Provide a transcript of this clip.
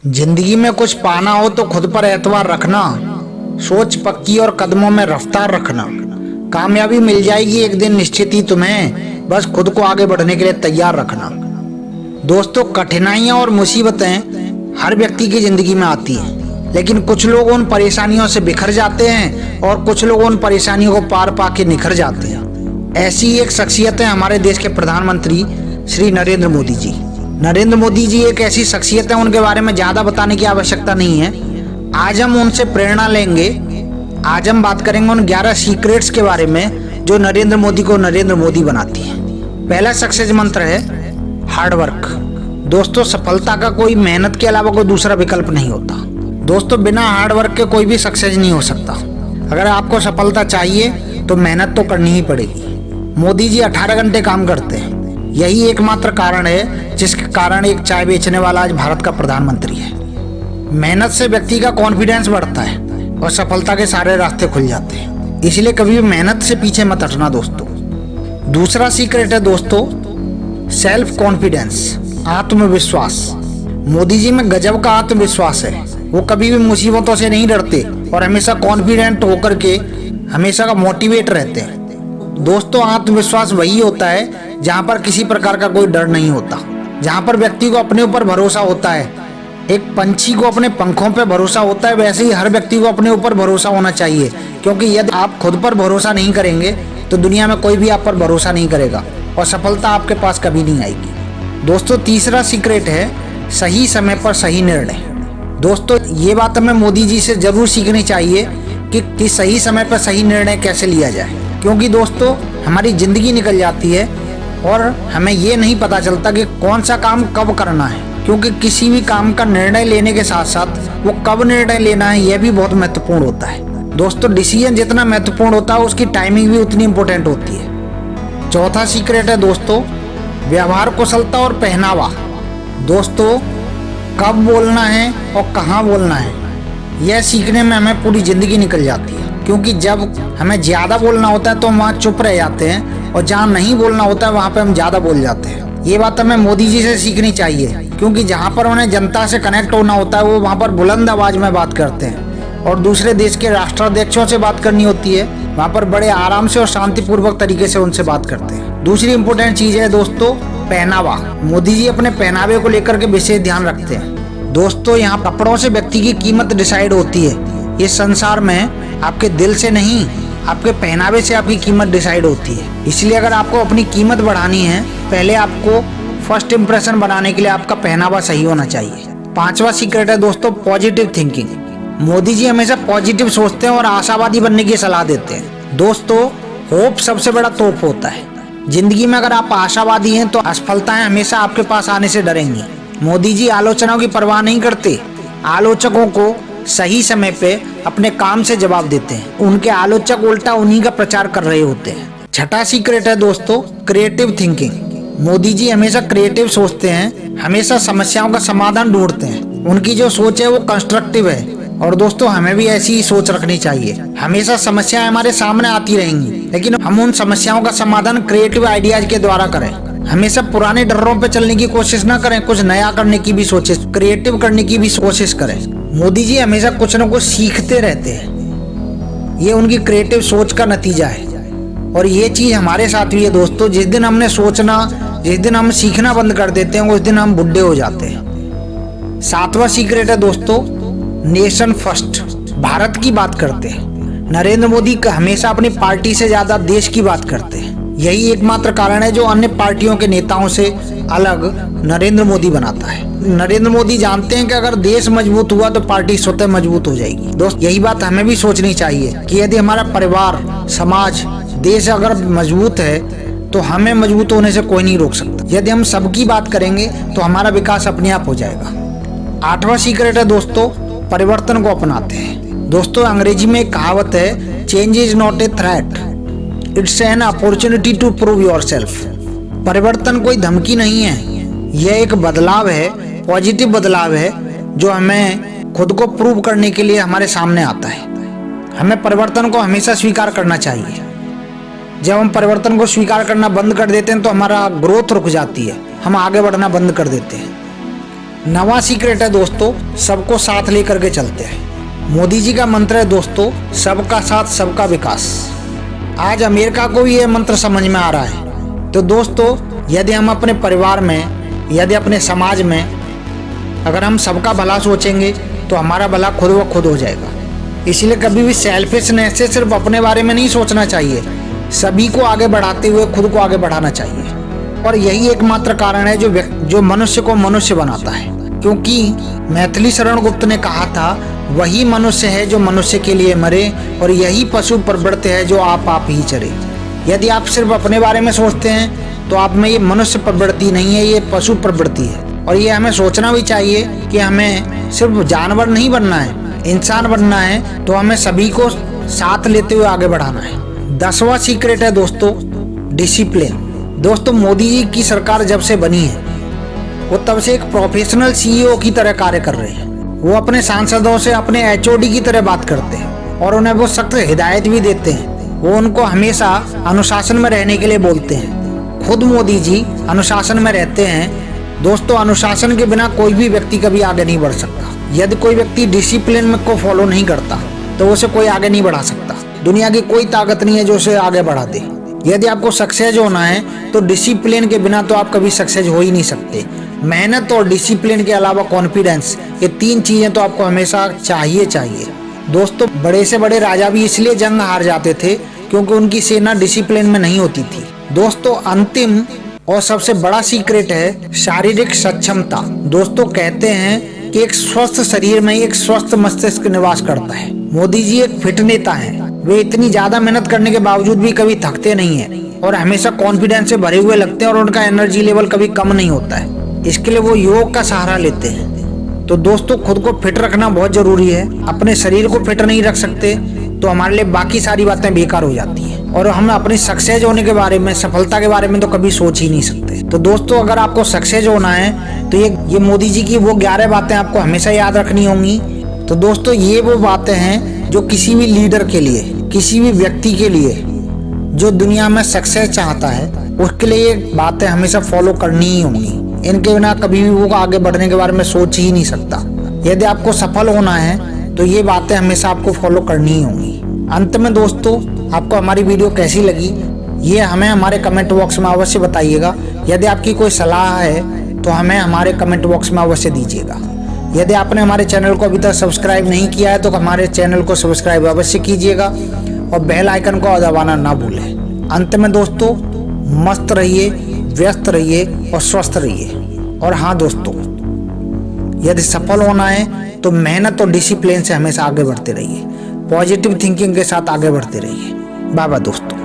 जिंदगी में कुछ पाना हो तो खुद पर एतबार रखना, सोच पक्की और कदमों में रफ्तार रखना। कामयाबी मिल जाएगी एक दिन निश्चित ही तुम्हें, बस खुद को आगे बढ़ने के लिए तैयार रखना। दोस्तों, कठिनाइयां और मुसीबतें हर व्यक्ति की जिंदगी में आती हैं, लेकिन कुछ लोग उन परेशानियों से बिखर जाते हैं और कुछ लोग उन परेशानियों को पार पाके निखर जाते हैं। ऐसी एक शख्सियत है हमारे देश के प्रधानमंत्री श्री नरेंद्र मोदी जी। नरेंद्र मोदी जी एक ऐसी शख्सियत है, उनके बारे में ज्यादा बताने की आवश्यकता नहीं है। आज हम उनसे प्रेरणा लेंगे। आज हम बात करेंगे उन 11 सीक्रेट्स के बारे में जो नरेंद्र मोदी को नरेंद्र मोदी बनाती है। पहला सक्सेस मंत्र है हार्ड वर्क। दोस्तों, सफलता का कोई मेहनत के अलावा कोई दूसरा विकल्प नहीं होता। दोस्तों, बिना हार्ड वर्क के कोई भी सक्सेस नहीं हो सकता। अगर आपको सफलता चाहिए तो मेहनत तो करनी ही पड़ेगी। मोदी जी 18 घंटे काम करते हैं। यही एकमात्र कारण है जिसके कारण एक चाय बेचने वाला आज भारत का प्रधानमंत्री है। मेहनत से व्यक्ति का कॉन्फिडेंस बढ़ता है और सफलता के सारे रास्ते खुल जाते हैं। इसलिए कभी भी मेहनत से पीछे मत हटना दोस्तों। दूसरा सीक्रेट है दोस्तों सेल्फ कॉन्फिडेंस, आत्मविश्वास। मोदी जी में गजब का आत्मविश्वास है। वो कभी भी मुसीबतों से नहीं डरते और हमेशा कॉन्फिडेंट होकर के हमेशा का मोटिवेट रहते हैं। दोस्तों, आत्मविश्वास वही होता है जहाँ पर किसी प्रकार का कोई डर नहीं होता, जहाँ पर व्यक्ति को अपने ऊपर भरोसा होता है। एक पंछी को अपने पंखों पे भरोसा होता है, वैसे ही हर व्यक्ति को अपने ऊपर भरोसा होना चाहिए, क्योंकि यदि आप खुद पर भरोसा नहीं करेंगे तो दुनिया में कोई भी आप पर भरोसा नहीं करेगा और सफलता आपके पास कभी नहीं आएगी। दोस्तों, तीसरा सीक्रेट है सही समय पर सही निर्णय। दोस्तों, ये बात हमें मोदी जी से जरूर सीखनी चाहिए कि सही समय पर सही निर्णय कैसे लिया जाए, क्योंकि दोस्तों हमारी जिंदगी निकल जाती है और हमें ये नहीं पता चलता कि कौन सा काम कब करना है, क्योंकि किसी भी काम का निर्णय लेने के साथ साथ वो कब निर्णय लेना है यह भी बहुत महत्वपूर्ण होता है। दोस्तों, डिसीजन जितना महत्वपूर्ण होता है उसकी टाइमिंग भी उतनी इंपॉर्टेंट होती है। चौथा सीक्रेट है दोस्तों व्यवहार कुशलता और पहनावा। दोस्तों, कब बोलना है और कहाँ बोलना है यह सीखने में हमें पूरी जिंदगी निकल जाती है, क्योंकि जब हमें ज्यादा बोलना होता है तो हम वहाँ चुप रह जाते हैं और जहाँ नहीं बोलना होता है वहाँ पे हम ज्यादा बोल जाते हैं। ये बात हमें मोदी जी से सीखनी चाहिए, क्योंकि जहाँ पर उन्हें जनता से कनेक्ट होना होता है वो वहाँ पर बुलंद आवाज में बात करते हैं और दूसरे देश के राष्ट्राध्यक्षों से बात करनी होती है वहाँ पर बड़े आराम से और शांतिपूर्वक तरीके से उनसे बात करते हैं। दूसरी इंपॉर्टेंट चीज है दोस्तों पहनावा। मोदी जी अपने पहनावे को लेकर के विशेष ध्यान रखते हैं। दोस्तों, यहाँ कपड़ों से व्यक्ति की कीमत डिसाइड होती है। इस संसार में आपके दिल से नहीं, आपके पहनावे से आपकी कीमत डिसाइड होती है। इसलिए अगर आपको अपनी कीमत बढ़ानी है, पहले आपको फर्स्ट इंप्रेशन बनाने के लिए आपका पहनावा सही होना चाहिए। पांचवा सीक्रेट है दोस्तों पॉजिटिव थिंकिंग। मोदी जी हमेशा पॉजिटिव सोचते हैं और आशावादी बनने की सलाह देते हैं। दोस्तों, होप सबसे बड़ा तोप होता है। जिंदगी में अगर आप आशावादी हैं तो असफलताएं हमेशा आपके पास आने से डरेंगी। मोदी जी आलोचनाओं की परवाह नहीं करते, आलोचकों को सही समय पे अपने काम से जवाब देते हैं। उनके आलोचक उल्टा उन्हीं का प्रचार कर रहे होते हैं। छठा सीक्रेट है दोस्तों क्रिएटिव थिंकिंग। मोदी जी हमेशा क्रिएटिव सोचते हैं, हमेशा समस्याओं का समाधान ढूंढते हैं। उनकी जो सोच है वो कंस्ट्रक्टिव है और दोस्तों हमें भी ऐसी ही सोच रखनी चाहिए। हमेशा समस्याएं हमारे सामने आती रहेंगी, लेकिन हम उन समस्याओं का समाधान क्रिएटिव आइडियाज के द्वारा करें। हमेशा पुराने डरों पे चलने की कोशिश ना करें, कुछ नया करने की भी सोचें, क्रिएटिव करने की भी कोशिश करें। मोदी जी हमेशा कुछ न कुछ सीखते रहते हैं। ये उनकी क्रिएटिव सोच का नतीजा है और ये चीज हमारे साथ भी है दोस्तों। जिस दिन हमने सोचना, जिस दिन हम सीखना बंद कर देते हैं उस दिन हम बुढ़े हो जाते हैं। सातवां सीक्रेट है दोस्तों नेशन फर्स्ट। भारत की बात करते हैं। नरेंद्र मोदी हमेशा अपनी पार्टी से ज्यादा देश की बात करते हैं। यही एकमात्र कारण है जो अन्य पार्टियों के नेताओं से अलग नरेंद्र मोदी बनाता है। नरेंद्र मोदी जानते हैं कि अगर देश मजबूत हुआ तो पार्टी स्वतः मजबूत हो जाएगी। दोस्त, यही बात हमें भी सोचनी चाहिए कि यदि हमारा परिवार, समाज, देश अगर मजबूत है तो हमें मजबूत होने से कोई नहीं रोक सकता। यदि हम सबकी बात करेंगे तो हमारा विकास अपने आप हो जाएगा। आठवां सीक्रेट है दोस्तों परिवर्तन को अपनाते हैं। दोस्तों, अंग्रेजी में एक कहावत है change is not a threat, it's an opportunity to prove yourself. परिवर्तन कोई धमकी नहीं है, यह एक बदलाव है, पॉजिटिव बदलाव है जो हमें खुद को प्रूव करने के लिए हमारे सामने आता है। हमें परिवर्तन को हमेशा स्वीकार करना चाहिए। जब हम परिवर्तन को स्वीकार करना बंद कर देते हैं तो हमारा ग्रोथ रुक जाती है, हम आगे बढ़ना बंद कर देते हैं। नवा सीक्रेट है दोस्तों, सबको साथ लेकर के चलते हैं। मोदी जी का मंत्र है दोस्तों, सबका साथ सबका विकास। आज अमेरिका को भी यह मंत्र समझ में आ रहा है। तो दोस्तों, यदि हम अपने परिवार में, यदि अपने समाज में अगर हम सबका भला सोचेंगे तो हमारा भला खुद ब खुद हो जाएगा। इसलिए कभी भी सेल्फिशनेस से सिर्फ अपने बारे में नहीं सोचना चाहिए, सभी को आगे बढ़ाते हुए खुद को आगे बढ़ाना चाहिए। और यही एकमात्र कारण है जो मनुष्य को मनुष्य बनाता है। क्योंकि मैथिली शरण गुप्त ने कहा था, वही मनुष्य है जो मनुष्य के लिए मरे, और यही पशु प्रवृत्ति है जो आप ही चरे। यदि आप सिर्फ अपने बारे में सोचते हैं तो आप में ये मनुष्य प्रवृत्ति नहीं है, ये पशु प्रवृत्ति है। और ये हमें सोचना भी चाहिए कि हमें सिर्फ जानवर नहीं बनना है, इंसान बनना है। तो हमें सभी को साथ लेते हुए आगे बढ़ाना है। 10वां सीक्रेट है दोस्तों, डिसिप्लिन। दोस्तों, मोदी जी की सरकार जब से बनी है वो तब से एक प्रोफेशनल सीईओ की तरह कार्य कर रहे हैं। वो अपने सांसदों से अपने एचओडी की तरह बात करते हैं और उन्हें वो सख्त हिदायत भी देते हैं। वो उनको हमेशा अनुशासन में रहने के लिए बोलते हैं। खुद मोदी जी अनुशासन में रहते हैं। दोस्तों, अनुशासन के बिना कोई भी व्यक्ति कभी आगे नहीं बढ़ सकता। यदि कोई व्यक्ति डिसिप्लिन को फॉलो नहीं करता तो उसे कोई आगे नहीं बढ़ा सकता। दुनिया की कोई ताकत नहीं है जो उसे आगे बढ़ा दे। यदि आपको सक्सेस होना है तो डिसिप्लिन के बिना तो आप कभी सक्सेस हो ही नहीं सकते। मेहनत और डिसिप्लिन के अलावा कॉन्फिडेंस, ये 3 चीजें तो आपको हमेशा चाहिए। दोस्तों, बड़े से बड़े राजा भी इसलिए जंग हार जाते थे क्योंकि उनकी सेना डिसिप्लिन में नहीं होती थी। दोस्तों, अंतिम और सबसे बड़ा सीक्रेट है शारीरिक सक्षमता। दोस्तों, कहते हैं कि एक स्वस्थ शरीर में एक स्वस्थ मस्तिष्क निवास करता है। मोदी जी एक फिट नेता हैं। वे इतनी ज्यादा मेहनत करने के बावजूद भी कभी थकते नहीं है और हमेशा कॉन्फिडेंस से भरे हुए लगते हैं और उनका एनर्जी लेवल कभी कम नहीं होता है। इसके लिए वो योग का सहारा लेते हैं। तो दोस्तों, खुद को फिट रखना बहुत जरूरी है। अपने शरीर को फिट नहीं रख सकते तो हमारे लिए बाकी सारी बातें बेकार हो जाती हैं और हम अपनी सक्सेस होने के बारे में, सफलता के बारे में तो कभी सोच ही नहीं सकते। तो दोस्तों, अगर आपको सक्सेस होना है तो ये मोदी जी की वो 11 बातें आपको हमेशा याद रखनी होंगी। तो दोस्तों, ये वो बातें हैं जो किसी भी लीडर के लिए, किसी भी व्यक्ति के लिए जो दुनिया में सक्सेस चाहता है, उसके लिए ये बातें हमेशा फॉलो करनी ही होंगी। इनके बिना कभी भी वो आगे बढ़ने के बारे में सोच ही नहीं सकता। यदि आपको सफल होना है तो ये बातें हमेशा आपको फॉलो करनी ही होंगी। अंत में दोस्तों, आपको हमारी वीडियो कैसी लगी ये हमें हमारे कमेंट बॉक्स में अवश्य बताइएगा। यदि आपकी कोई सलाह है तो हमें हमारे कमेंट बॉक्स में अवश्य दीजिएगा। यदि आपने हमारे चैनल को अभी तक सब्सक्राइब नहीं किया है तो हमारे चैनल को सब्सक्राइब अवश्य कीजिएगा और बेल आइकन को दबाना ना भूलें। अंत में दोस्तों, मस्त रहिए, व्यस्त रहिए और स्वस्थ रहिए। और हाँ दोस्तों, यदि सफल होना है तो मेहनत और डिसिप्लिन से हमेशा आगे बढ़ते रहिए। पॉजिटिव थिंकिंग के साथ आगे बढ़ते रहिए। बाय बाय दोस्तों।